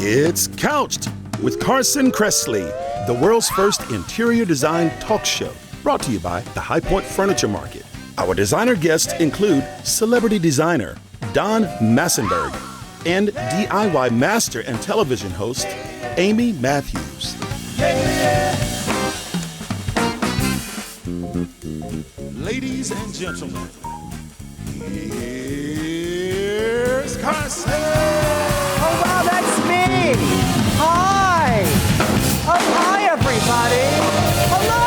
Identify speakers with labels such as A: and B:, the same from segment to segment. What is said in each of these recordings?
A: It's Couched with Carson Kressley, the world's first interior design talk show, brought to you by the High Point Furniture Market. Our designer guests include celebrity designer Don Massenburg and DIY-master and television host Amy Matthews. Ladies and gentlemen, here's Carson.
B: Oh, wow, that's me. Hi. Oh, hi, everybody. Hello.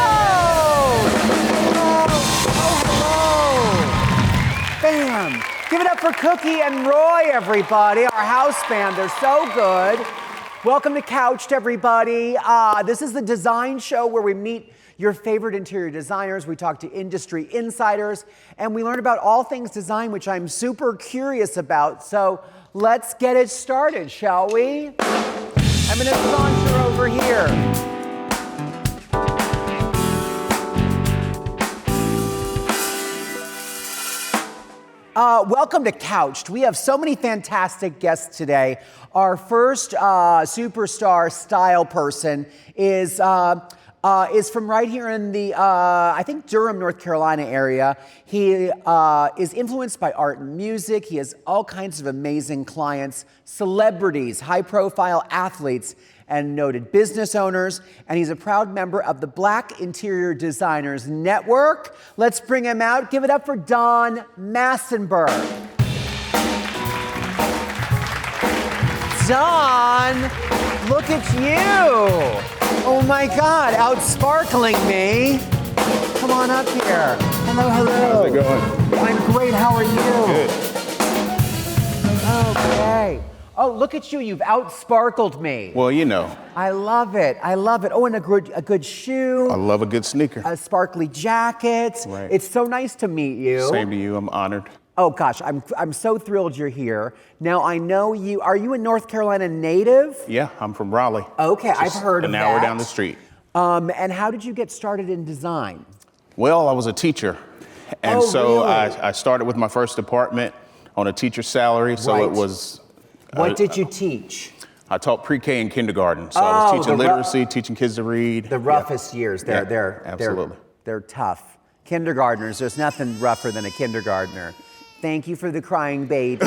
B: Oh, bam. Give it up for Cookie and Roy, everybody, our house band. They're so good. Welcome to Couched, everybody. This is the design show where we meet your favorite interior designers. We talk to industry insiders, and we learn about all things design, which I'm super curious about. So let's get it started, shall we? I'm going to saunter over here. Welcome to Couched. We have so many fantastic guests today. Our first superstar style person is from right here in the, I think, Durham, North Carolina area. He is influenced by art and music. He has all kinds of amazing clients, celebrities, high-profile athletes, and noted business owners. And he's a proud member of the Black Interior Designers Network. Let's bring him out. Give it up for Don Massenburg. Don, look at you. Oh my God, out sparkling me. Come on up here. Hello, hello.
C: How's it going?
B: I'm great, how are you?
C: Good.
B: Okay. Oh, look at you, you've out sparkled me.
C: Well, you know.
B: I love it, I love it. Oh, and a good shoe.
C: I love a good sneaker.
B: A sparkly jacket.
C: Right.
B: It's so nice to meet you.
C: Same to you, I'm honored.
B: Oh gosh, I'm so thrilled you're here. Now I know you, are you a North Carolina native?
C: Yeah, I'm from Raleigh.
B: Okay, I've heard of that.
C: An hour down the street.
B: And how did you get started in design?
C: Well, I was a teacher. And
B: really?
C: I started with my first department on a teacher's salary. So
B: Right.
C: it was.
B: What did you teach?
C: I taught pre-K and kindergarten. So I was teaching literacy, teaching kids to read.
B: The roughest years,
C: absolutely.
B: They're tough. Kindergartners, there's nothing rougher than a kindergartner. Thank you for the crying baby.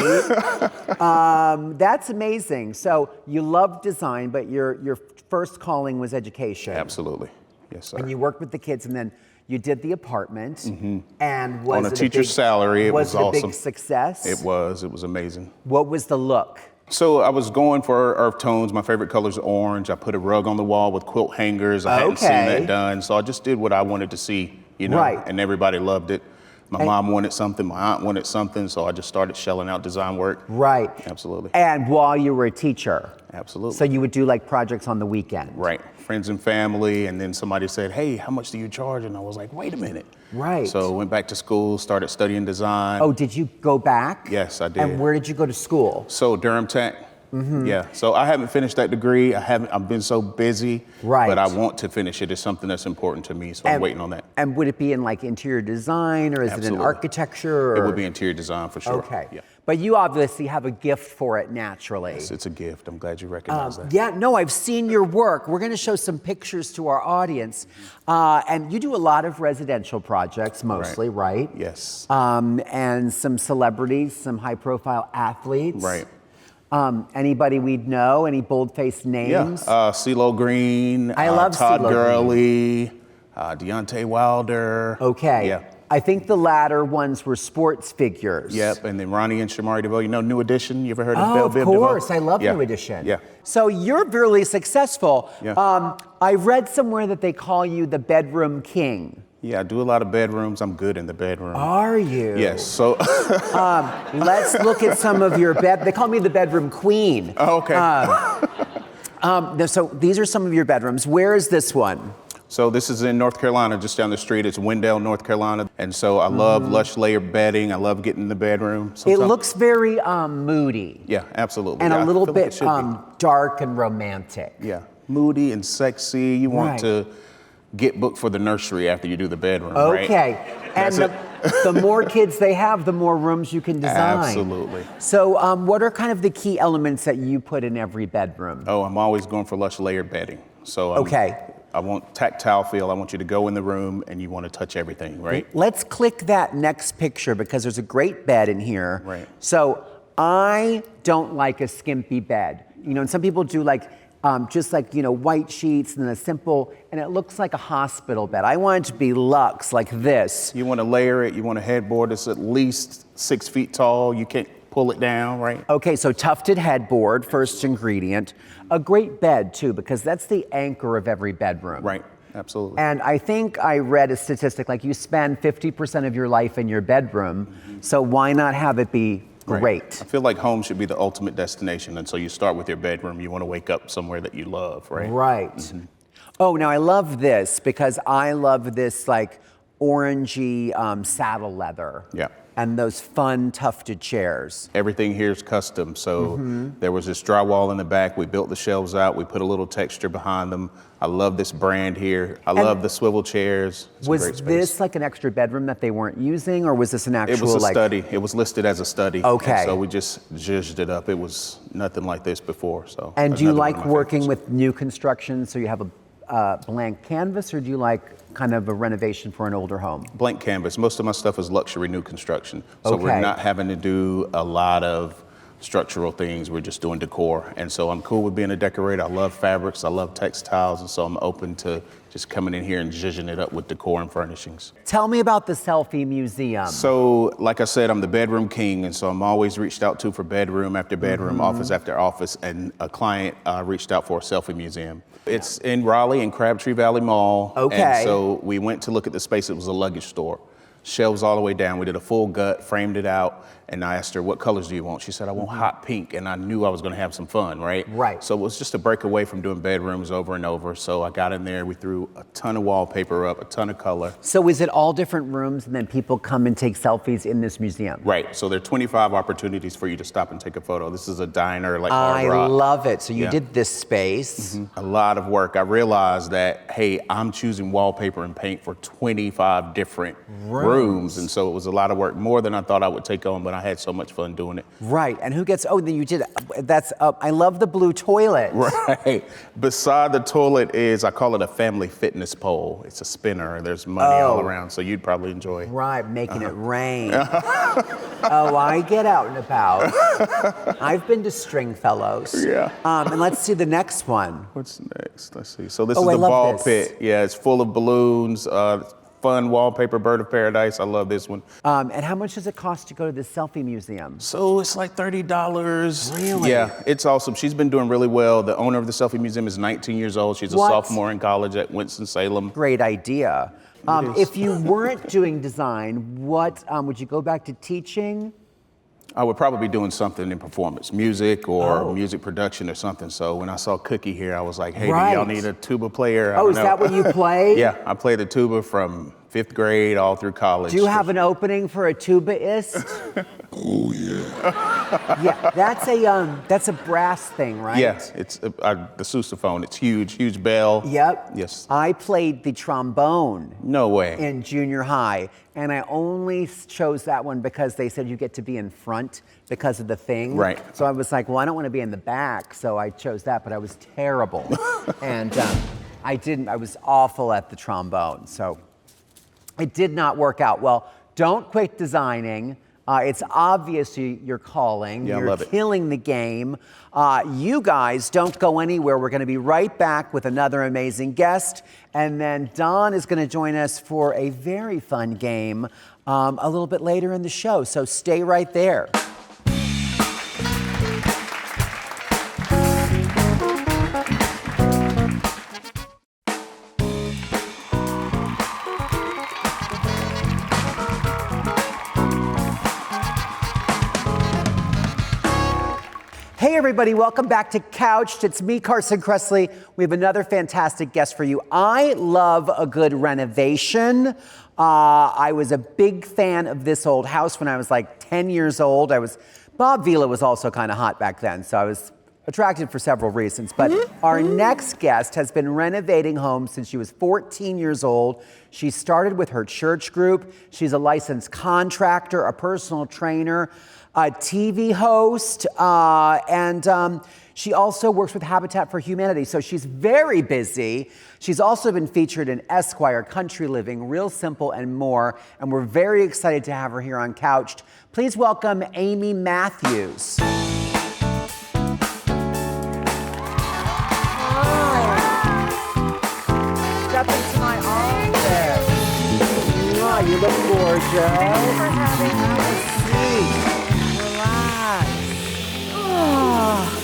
B: That's amazing. So you love design, but your first calling was education.
C: Absolutely. Yes, sir.
B: And you worked with the kids, and then you did the apartment. Mm-hmm. And was
C: on a
B: it
C: teacher's salary, it was
B: awesome?
C: awesome.
B: A big success?
C: It was amazing.
B: What was the look?
C: So I was going for earth tones. My favorite color is orange. I put a rug on the wall with quilt hangers. I hadn't seen that done. So I just did what I wanted to see, you know,
B: Right.
C: And everybody loved it. My mom wanted something, my aunt wanted something, so I just started shelling out design work.
B: Right.
C: Absolutely.
B: And while you were a teacher?
C: Absolutely.
B: So you would do like projects on the weekend?
C: Right. Friends and family, and then somebody said, hey, how much do you charge? And I was like, wait a minute.
B: Right.
C: So went back to school, started studying design.
B: Oh, did you go back?
C: Yes, I did.
B: And where did you go to school?
C: So Durham Tech. Mm-hmm. Yeah, so I haven't finished that degree. I've been so busy,
B: right.
C: But I want to finish it. It's something that's important to me, so I'm waiting on that.
B: And would it be in like interior design, or is it in architecture? Or?
C: It would be interior design for sure.
B: Okay,
C: yeah.
B: But you obviously have a gift for it naturally.
C: Yes, it's a gift. I'm glad you recognize that.
B: Yeah, no, I've seen your work. We're going to show some pictures to our audience. And you do a lot of residential projects mostly, right?
C: Yes.
B: And some celebrities, some high-profile athletes.
C: Right.
B: Anybody we'd know? Any bold-faced names?
C: Yeah, CeeLo Green.
B: I love
C: Todd
B: CeeLo
C: Gurley, Deontay Wilder.
B: Okay.
C: Yeah.
B: I think the latter ones were sports figures.
C: Yep, and then Ronnie and Shamari DeVoe. You know New Edition? You ever heard of Belle Biv DeVoe?
B: Of course, I love New Edition.
C: Yeah.
B: So you're really successful.
C: Yeah.
B: I read somewhere that they call you the bedroom king.
C: Yeah, I do a lot of bedrooms. I'm good in the bedroom.
B: Are you?
C: Yes, so.
B: Let's look at some of your They call me the bedroom queen.
C: Oh, okay.
B: So these are some of your bedrooms. Where is this one?
C: So this is in North Carolina, just down the street. It's Wendell, North Carolina. And so I love lush layered bedding. I love getting in the bedroom.
B: It looks very moody.
C: Yeah, absolutely.
B: And
C: yeah,
B: a little bit
C: like
B: dark and romantic.
C: Yeah, moody and sexy. You want to get booked for the nursery after you do the bedroom, right?
B: Okay. And The more kids they have, the more rooms you can design.
C: Absolutely.
B: So what are kind of the key elements that you put in every bedroom?
C: Oh, I'm always going for lush layered bedding. So I want tactile feel. I want you to go in the room and you want to touch everything, right?
B: Let's click that next picture because there's a great bed in here.
C: Right.
B: So I don't like a skimpy bed. You know, and some people do like, just like, you know, white sheets and then a simple, and it looks like a hospital bed. I want it to be luxe, like this.
C: You want to layer it. You want a headboard that's at least 6 feet tall. You can't pull it down, right?
B: Okay, so tufted headboard, first ingredient. A great bed, too, because that's the anchor of every bedroom.
C: Right, absolutely.
B: And I think I read a statistic, like you spend 50% of your life in your bedroom, so why not have it be great?
C: Right. I feel like home should be the ultimate destination, and so you start with your bedroom. You want to wake up somewhere that you love, right?
B: Right. Mm-hmm. Oh, now I love this because I love this like orangey saddle leather.
C: Yeah.
B: And those fun tufted chairs.
C: Everything here is custom. So there was this drywall in the back. We built the shelves out. We put a little texture behind them. I love this brand here. I love the swivel chairs. It's a great
B: Was
C: space.
B: this like an extra bedroom that they weren't using, or was this an actual?
C: It was a study. It was listed as a study.
B: Okay.
C: And so we just zhuzhed it up. It was nothing like this before. So.
B: And do you
C: another one
B: like
C: of my
B: working
C: favorites.
B: with new construction? So you have a blank canvas, or do you like kind of a renovation for an older home?
C: Blank canvas. Most of my stuff is luxury new construction. So we're
B: Okay.
C: not having to do a lot of structural things. We're just doing decor. And so I'm cool with being a decorator. I love fabrics. I love textiles. And so I'm open to just coming in here and zhuzhing it up with decor and furnishings.
B: Tell me about the selfie museum.
C: So, like I said, I'm the bedroom king. And so I'm always reached out to for bedroom after bedroom, office after office. And a client reached out for a selfie museum. It's in Raleigh in Crabtree Valley Mall.
B: Okay.
C: And so we went to look at the space. It was a luggage store. Shelves all the way down. We did a full gut, framed it out, and I asked her, what colors do you want? She said, I want hot pink, and I knew I was gonna have some fun, right?
B: Right.
C: So it was just a break away from doing bedrooms over and over. So I got in there, we threw a ton of wallpaper up, a ton of color.
B: So is it all different rooms and then people come and take selfies in this museum?
C: Right, so there are 25 opportunities for you to stop and take a photo. This is a diner, like
B: I
C: Hard Rock.
B: love it. So you
C: Yeah.
B: did this space.
C: A lot of work. I realized that, hey, I'm choosing wallpaper and paint for 25 different rooms. And so it was a lot of work, more than I thought I would take on, but I had so much fun doing it.
B: Right, and who gets, then you did, that's, I love the blue toilet.
C: Right. Beside the toilet is, I call it a family fitness pole. It's a spinner, and there's money all around, so you'd probably enjoy.
B: Right, making it rain. Oh, I get out and about. I've been to Stringfellows.
C: Yeah.
B: And let's see the next one.
C: What's next? Let's see. So this
B: Oh,
C: is
B: I
C: the
B: love
C: ball
B: this.
C: pit. Yeah, it's full of balloons, fun wallpaper, bird of paradise. I love this one.
B: And how much does it cost to go to the selfie museum?
C: So it's like $30.
B: Really?
C: Yeah, it's awesome. She's been doing really well. The owner of the selfie museum is 19 years old. She's a
B: What?
C: sophomore in college at Winston-Salem.
B: Great idea.
C: It is.
B: If you weren't doing design, what would you go back to teaching?
C: I would probably be doing something in performance, music or music production or something. So when I saw Cookie here, I was like, hey,
B: Right.
C: do y'all need a tuba player? I
B: Oh,
C: don't
B: is
C: know.
B: that what you play?
C: Yeah, I played the tuba from 5th grade all through college.
B: Do you have an opening for a tubaist?
C: Oh, yeah.
B: Yeah, that's a brass thing, right?
C: Yes, it's the sousaphone. It's huge bell.
B: Yep.
C: Yes.
B: I played the trombone
C: No way.
B: in junior high, and I only chose that one because they said you get to be in front because of the thing.
C: Right.
B: So I was like, well, I don't want to be in the back, so I chose that, but I was terrible. And I was awful at the trombone, so it did not work out. Well, don't quit designing. It's obvious your calling.
C: Yeah, I
B: You're
C: love it.
B: killing the game. You guys don't go anywhere. We're going to be right back with another amazing guest. And then Don is going to join us for a very fun game a little bit later in the show. So stay right there. Hey everybody, welcome back to Couched. It's me, Carson Kressley. We have another fantastic guest for you. I love a good renovation. I was a big fan of this old house when I was like 10 years old. Bob Vila was also kind of hot back then, so attracted for several reasons, but our next guest has been renovating homes since she was 14 years old. She started with her church group. She's a licensed contractor, a personal trainer, a TV host, and she also works with Habitat for Humanity, so she's very busy. She's also been featured in Esquire, Country Living, Real Simple, and more, and we're very excited to have her here on Couched. Please welcome Amy Matthews. Step into my office. Mwah, you look gorgeous.
D: Thank you for having me.
B: Relax. Oh.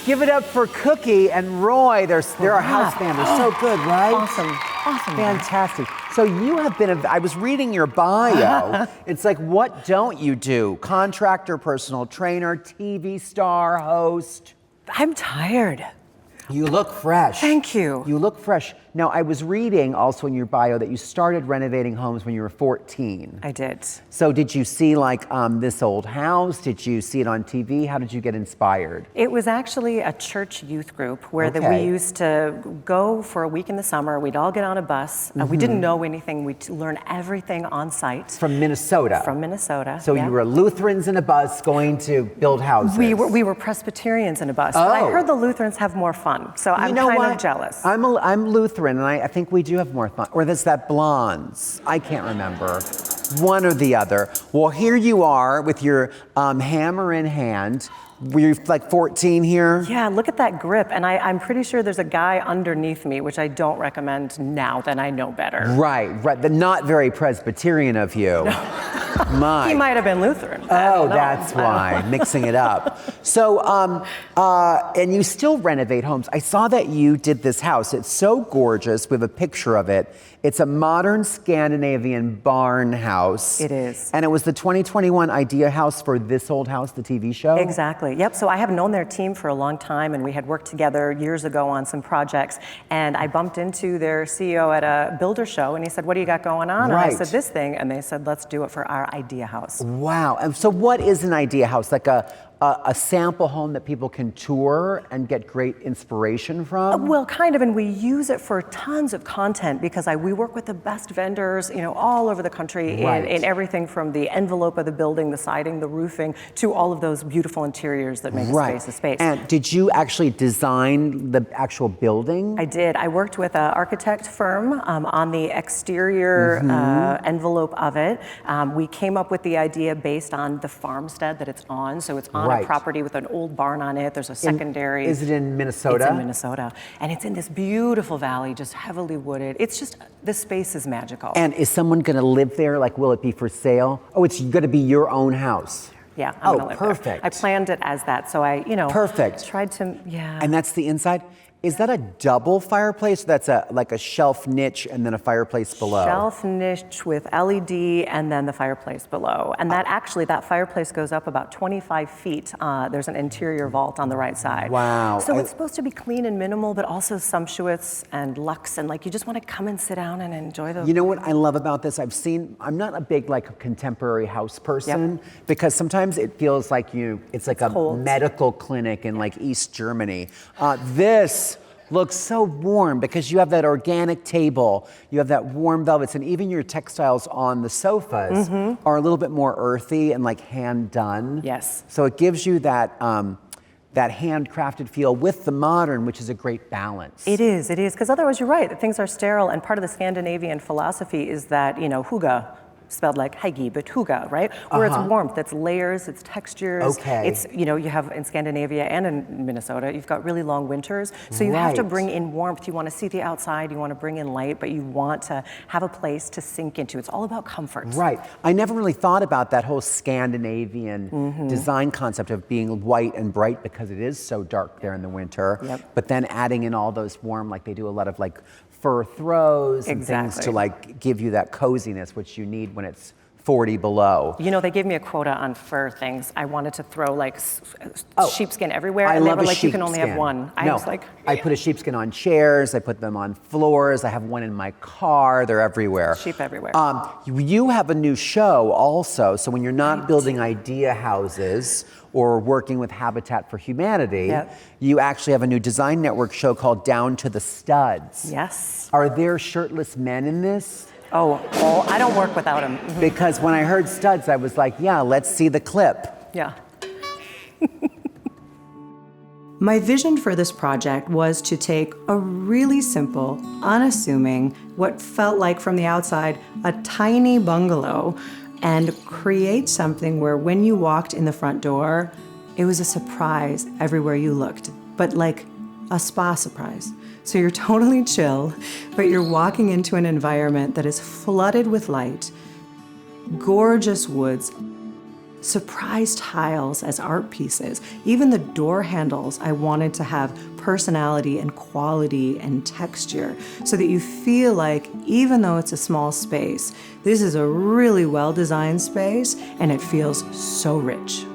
B: Give it up for Cookie and Roy. They're our house band. They're so good, right?
D: Awesome.
B: Fantastic. So you have been, I was reading your bio. It's like, what don't you do? Contractor, personal trainer, TV star, host.
D: I'm tired.
B: You look fresh.
D: Thank you.
B: You look fresh. Now, I was reading also in your bio that you started renovating homes when you were 14.
D: I did.
B: So did you see like this old house? Did you see it on TV? How did you get inspired?
D: It was actually a church youth group where we used to go for a week in the summer. We'd all get on a bus. We didn't know anything. We'd learn everything on site.
B: From Minnesota?
D: From Minnesota.
B: So you were Lutherans in a bus going to build houses?
D: We were Presbyterians in a bus. But I heard the Lutherans have more fun, so I'm kind of jealous.
B: I'm Lutheran, and I think we do have more fun. Or there's that blondes. I can't remember. One or the other. Well, here you are with your hammer in hand. Were you like 14 here?
D: Yeah, look at that grip. And I'm pretty sure there's a guy underneath me, which I don't recommend now that I know better.
B: Right. The not very Presbyterian of you. No.
D: He might have been Lutheran.
B: Oh, that's why. Mixing it up. So, and you still renovate homes. I saw that you did this house. It's so gorgeous. We have a picture of it. It's a modern Scandinavian barn house.
D: It is.
B: And it was the 2021 Idea House for This Old House, the TV show?
D: Exactly. Yep. So I have known their team for a long time, and we had worked together years ago on some projects. And I bumped into their CEO at a builder show, and he said, "What do you got going on?"
B: Right.
D: And I said, "This thing." And they said, "Let's do it for our Idea House."
B: Wow. And so what is an Idea House? Like a sample home that people can tour and get great inspiration from?
D: Well, kind of, and we use it for tons of content because we work with the best vendors, all over the country in everything from the envelope of the building, the siding, the roofing, to all of those beautiful interiors that make a space a space.
B: And did you actually design the actual building?
D: I did. I worked with an architect firm on the exterior envelope of it. We came up with the idea based on the farmstead that it's on, so it's on a property with an old barn on it. There's a secondary.
B: Is it in Minnesota?
D: It's in Minnesota. And it's in this beautiful valley, just heavily wooded. It's just, the space is magical.
B: And is someone going to live there? Like, will it be for sale? Oh, it's going to be your own house.
D: Yeah, I'm gonna live
B: perfect.
D: there. I planned it as that, so I,
B: Perfect.
D: tried to,
B: And that's the inside? Is that a double fireplace? That's like a shelf niche and then a fireplace below?
D: Shelf niche with LED and then the fireplace below. And that fireplace goes up about 25 feet. There's an interior vault on the right side.
B: Wow.
D: So it's supposed to be clean and minimal, but also sumptuous and luxe. And you just want to come and sit down and enjoy the...
B: You know what I love about this? I'm not a big contemporary house person because sometimes it feels like it's like a
D: cold.
B: Medical clinic in East Germany. This looks so warm because you have that organic table, you have that warm velvets, and even your textiles on the sofas are a little bit more earthy and hand done.
D: Yes.
B: So it gives you that handcrafted feel with the modern, which is a great balance.
D: It is, because otherwise you're right, things are sterile, and part of the Scandinavian philosophy is that, hygge, spelled like Heigi, but hygge, right? Where it's warmth, it's layers, it's textures.
B: Okay.
D: It's, you have in Scandinavia and in Minnesota, you've got really long winters. So you have to bring in warmth. You want to see the outside, you want to bring in light, but you want to have a place to sink into. It's all about comfort.
B: Right. I never really thought about that whole Scandinavian design concept of being white and bright because it is so dark there in the winter.
D: Yep.
B: But then adding in all those warm, they do a lot of fur throws and things to give you that coziness, which you need when it's 40 below.
D: You know, they gave me a quota on fur things. I wanted to throw like sheepskin everywhere,
B: I
D: and they
B: love
D: were
B: a
D: like, you can only have
B: sheepskin.
D: one. I
B: No,
D: was like,
B: I put a sheepskin on chairs, I put them on floors, I have one in my car, they're everywhere.
D: sheep everywhere.
B: You have a new show also, so when you're not building idea houses or working with Habitat for Humanity, you actually have a new Design Network show called Down to the Studs.
D: Yes.
B: Are there shirtless men in this?
D: Oh, I don't work without them.
B: Because when I heard studs, I was like, yeah, let's see the clip.
D: Yeah.
E: My vision for this project was to take a really simple, unassuming, what felt like from the outside, a tiny bungalow, and create something where when you walked in the front door, it was a surprise everywhere you looked, but like a spa surprise. So you're totally chill, but you're walking into an environment that is flooded with light, gorgeous woods, surprise tiles as art pieces. Even the door handles, I wanted to have personality and quality and texture so that you feel like, even though it's a small space, this is a really well-designed space and it feels so rich.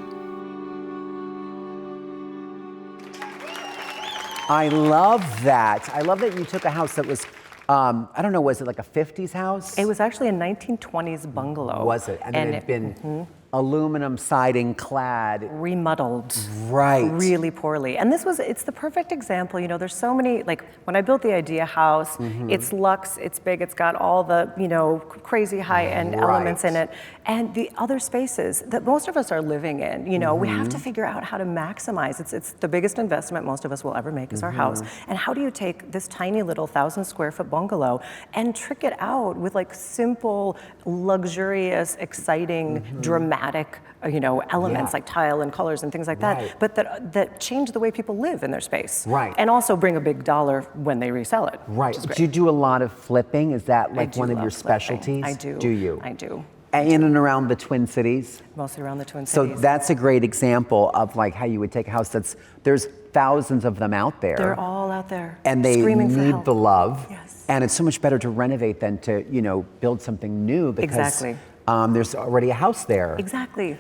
B: I love that. I love that you took a house that was, I don't know, was it like a 50s house?
D: It was actually a 1920s bungalow.
B: Was it? And it had been aluminum siding clad.
D: Remodeled.
B: Right.
D: Really poorly. And it's the perfect example. You know, there's so many, like when I built the idea house, it's luxe, it's big, it's got all the, you know, crazy high-end elements in it. And the other spaces that most of us are living in, you know, we have to figure out how to maximize. It's the biggest investment most of us will ever make is our house. And how do you take this tiny little 1,000-square-foot bungalow and trick it out with like simple, luxurious, exciting, dramatic, you know, elements like tile and colors and things like that, but that change the way people live in their space.
B: Right.
D: And also bring a big dollar when they resell it.
B: Right. Do you do a lot of flipping? Is that like one of your specialties?
D: I do.
B: Do you?
D: I do.
B: In and around the Twin Cities?
D: Mostly around the Twin
B: So
D: Cities.
B: that's a great example of like how you would take a house there's thousands of them out there.
D: They're all out there.
B: And they
D: screaming for
B: need
D: help.
B: the love.
D: Yes.
B: And it's so much better to renovate than to, you know, build something new because there's already a house there.
D: Exactly.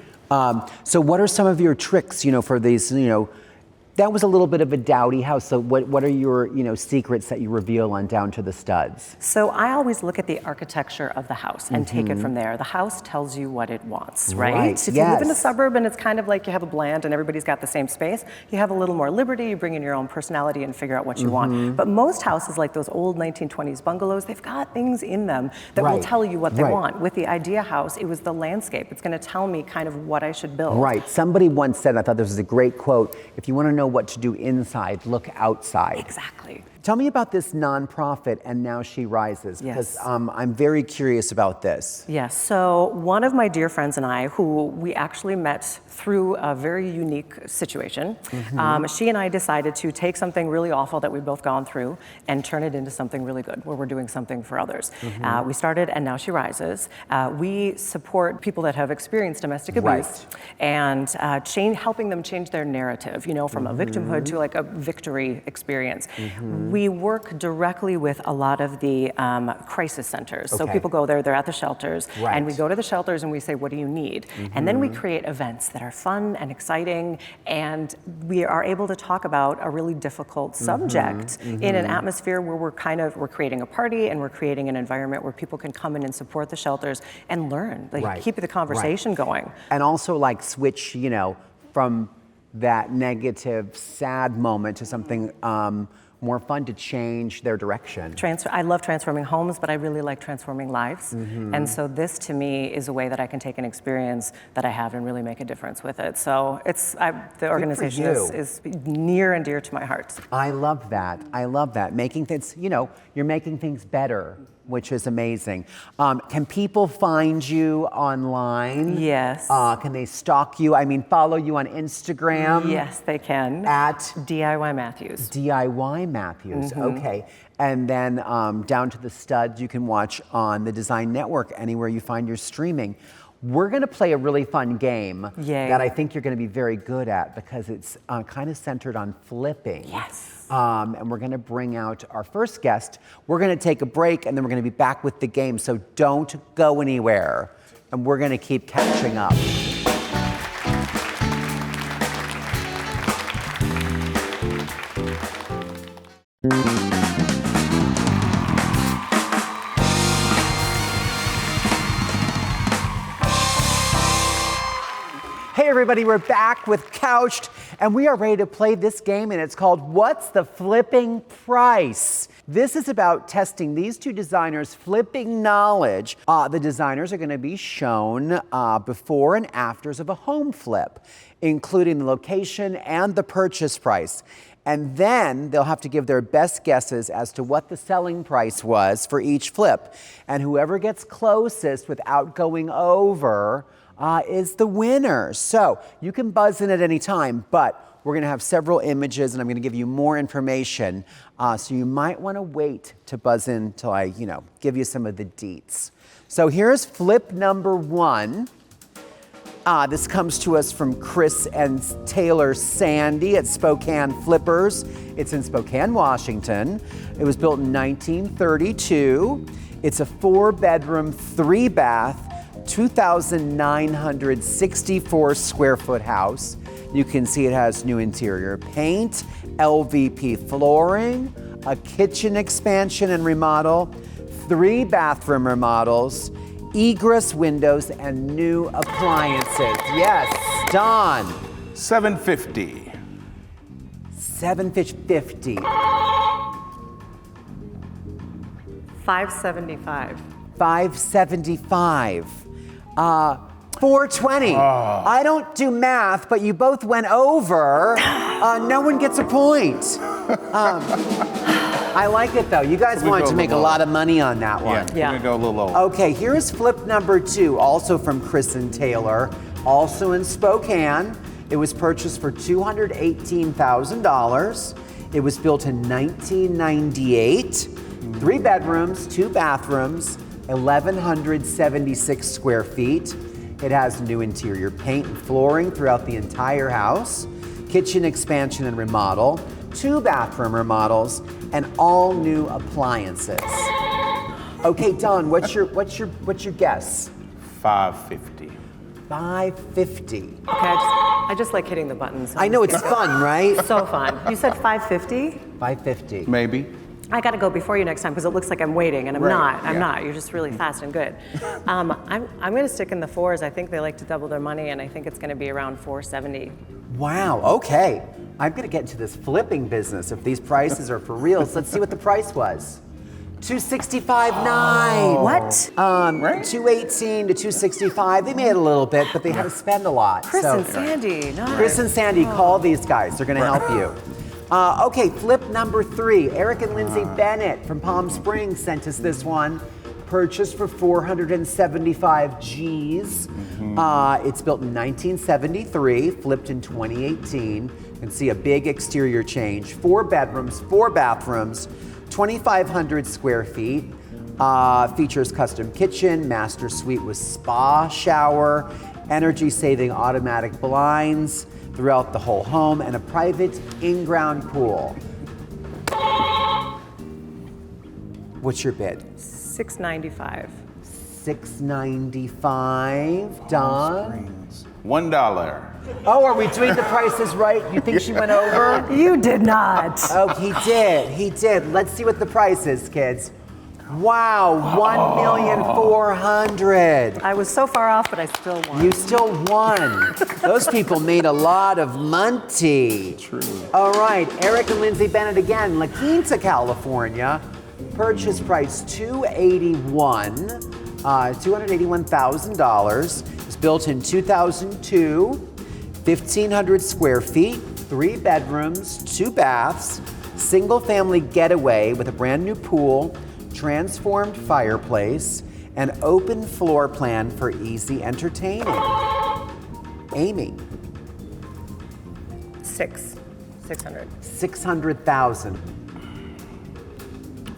B: So what are some of your tricks, you know, for these, you know, that was a little bit of a dowdy house. So what are your, you know, secrets that you reveal on Down to the Studs?
D: So I always look at the architecture of the house and take it from there. The house tells you what it wants, right? If you live in a suburb and it's kind of like you have a bland and everybody's got the same space, you have a little more liberty, you bring in your own personality and figure out what you want. But most houses, like those old 1920s bungalows, they've got things in them that will tell you what they want. With the idea house, it was the landscape. It's going to tell me kind of what I should build.
B: Right. Somebody once said, I thought this was a great quote, if you want to know what to do inside, look outside.
D: Exactly.
B: Tell me about this nonprofit, And Now She Rises, because I'm very curious about this.
D: Yes, so one of my dear friends and I, who we actually met through a very unique situation, she and I decided to take something really awful that we've both gone through and turn it into something really good, where we're doing something for others. We started And Now She Rises. We support people that have experienced domestic abuse and helping them change their narrative, you know, from a victimhood to like a victory experience. We work directly with a lot of the crisis centers. So people go there, they're at the shelters, and we go to the shelters and we say, what do you need? And then we create events that are fun and exciting, and we are able to talk about a really difficult subject in an atmosphere where we're creating a party and we're creating an environment where people can come in and support the shelters and learn, like keep the conversation going.
B: And also like switch, you know, from that negative, sad moment to something more fun to change their direction.
D: I love transforming homes, but I really like transforming lives. And so this to me is a way that I can take an experience that I have and really make a difference with it. So the organization is near and dear to my heart.
B: I love that. I love that. Making things, you know, you're making things better, which is amazing. Can people find you online?
D: Yes.
B: Can they stalk you? I mean, follow you on Instagram?
D: Yes, they can.
B: At?
D: DIY-Matthews.
B: DIY-Matthews, okay. And then Down to the Studs, you can watch on the Design Network anywhere you find your streaming. We're going to play a really fun game that I think you're going to be very good at because it's kind of centered on flipping.
D: Yes.
B: And we're going to bring out our first guest. We're going to take a break and then we're going to be back with the game. So don't go anywhere. and we're gonna keep catching up. Hey everybody, we're back with Couched, and we are ready to play this game, and it's called What's the Flipping Price? This is about testing these two designers' flipping knowledge. The designers are gonna be shown before and afters of a home flip, including the location and the purchase price. And then they'll have to give their best guesses as to what the selling price was for each flip. And whoever gets closest without going over is the winner. So you can buzz in at any time, but we're gonna have several images and I'm gonna give you more information. So you might wanna wait to buzz in till I, give you some of the deets. So here's flip number 1. This comes to us from Chris and Taylor Sandy at Spokane Flippers. It's in Spokane, Washington. It was built in 1932. It's a 4-bedroom, 3-bath, 2,964 square foot house. You can see it has new interior paint, LVP flooring, a kitchen expansion and remodel, 3 bathroom remodels, egress windows, and new appliances. Yes, Don.
C: $750.
B: $750.
D: $575.
B: $575. $420. I don't do math, but you both went over. No one gets a point. I like it though. You guys wanted to make a lot of money on that one.
C: Yeah, we're gonna go a little lower.
B: Okay, here's flip number 2, also from Chris and Taylor, also in Spokane. It was purchased for $218,000. It was built in 1998. 3 bedrooms, 2 bathrooms, 1,176 square feet. It has new interior paint and flooring throughout the entire house, kitchen expansion and remodel, 2 bathroom remodels, and all new appliances. Okay, Don, what's your guess?
C: $550.
B: $550.
D: Okay, I just like hitting the buttons.
B: I know it's fun, right?
D: So fun. You said $550?
B: $550.
C: Maybe.
D: I got to go before you next time because it looks like I'm waiting, and I'm not. I'm not. You're just really fast and good. I'm going to stick in the 4s. I think they like to double their money, and I think it's going to be around $470.
B: Wow. Okay. I'm going to get into this flipping business if these prices are for real. So let's see what the price was. $265.9.
D: What?
C: Right?
B: $218 to $265. They made a little bit, but they had to spend a lot.
D: Chris and Sandy. Nice.
B: Chris and Sandy, call these guys. They're going to help you. Okay, flip number 3. Eric and Lindsay Bennett from Palm Springs sent us this one. Purchased for 475 G's. It's built in 1973, flipped in 2018. You can see a big exterior change. 4 bedrooms, 4 bathrooms, 2,500 square feet. Features custom kitchen, master suite with spa shower, energy-saving automatic blinds throughout the whole home, and a private in-ground pool. What's your bid?
D: $695.
B: $695. Don?
C: $1.
B: Oh, are we doing the prices right? You think she went over?
D: You did not.
B: Oh, he did. He did. Let's see what the price is, kids. Wow, $1,400,000.
D: I was so far off, but I still won.
B: You still won. Those people made a lot of money.
C: True.
B: All right, Eric and Lindsay Bennett again, La Quinta, California. Purchase price $281,000. It was built in 2002, 1,500 square feet, 3 bedrooms, 2 baths, single family getaway with a brand new pool, transformed fireplace, and open floor plan for easy entertaining. Amy.
D: $600.
B: $600,000.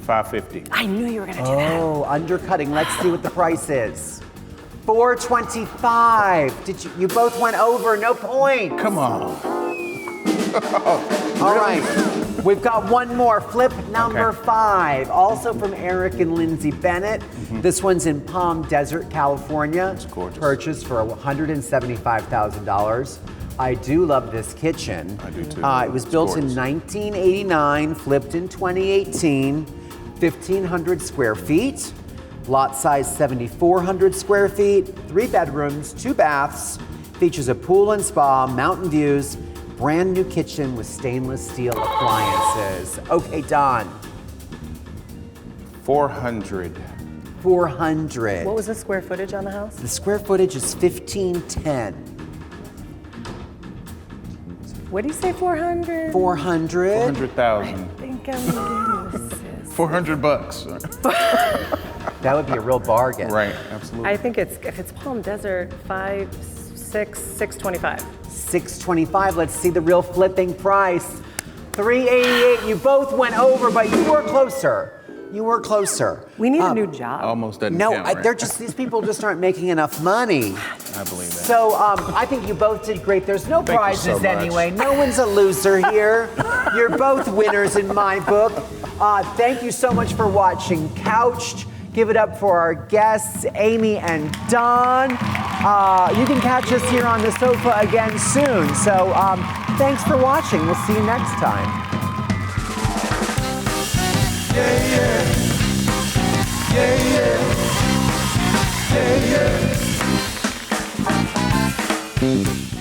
C: $550.
D: I knew you were going to do that.
B: Oh, undercutting. Let's see what the price is. $425. Did you both went over, no point.
C: Come on.
B: All right. We've got one more, flip number 5, also from Eric and Lindsay Bennett. This one's in Palm Desert, California.
C: It's gorgeous.
B: Purchased for $175,000. I do love this kitchen.
C: I do too.
B: It was built in
C: gorgeous.
B: 1989, flipped in 2018, 1,500 square feet. Lot size 7,400 square feet, 3 bedrooms, 2 baths, features a pool and spa, mountain views, brand new kitchen with stainless steel appliances. Okay, Don.
C: 400.
B: 400.
D: What was the square footage on the house?
B: The square footage is 1,510.
D: What do you say, 400?
B: 400.
C: 400,000.
D: I think I'm getting this.
C: $400.
B: That would be a real bargain.
C: Right, absolutely.
D: I think if it's Palm Desert, 625.
B: 625. Let's see the real flipping price. 388. You both went over, but you were closer. You were closer.
D: We need a new job.
C: Almost doesn't
B: No,
C: count, right?
B: they're just, these people just aren't making enough money.
C: I believe that.
B: So I think you both did great. There's no
C: Thank you
B: prizes
C: so much.
B: anyway. No one's a loser here. You're both winners in my book. Thank you so much for watching Couched. Give it up for our guests, Amy and Don. You can catch us here on the sofa again soon. So thanks for watching. We'll see you next time.
A: Yeah, yeah. Yeah, yeah. Yeah, yeah.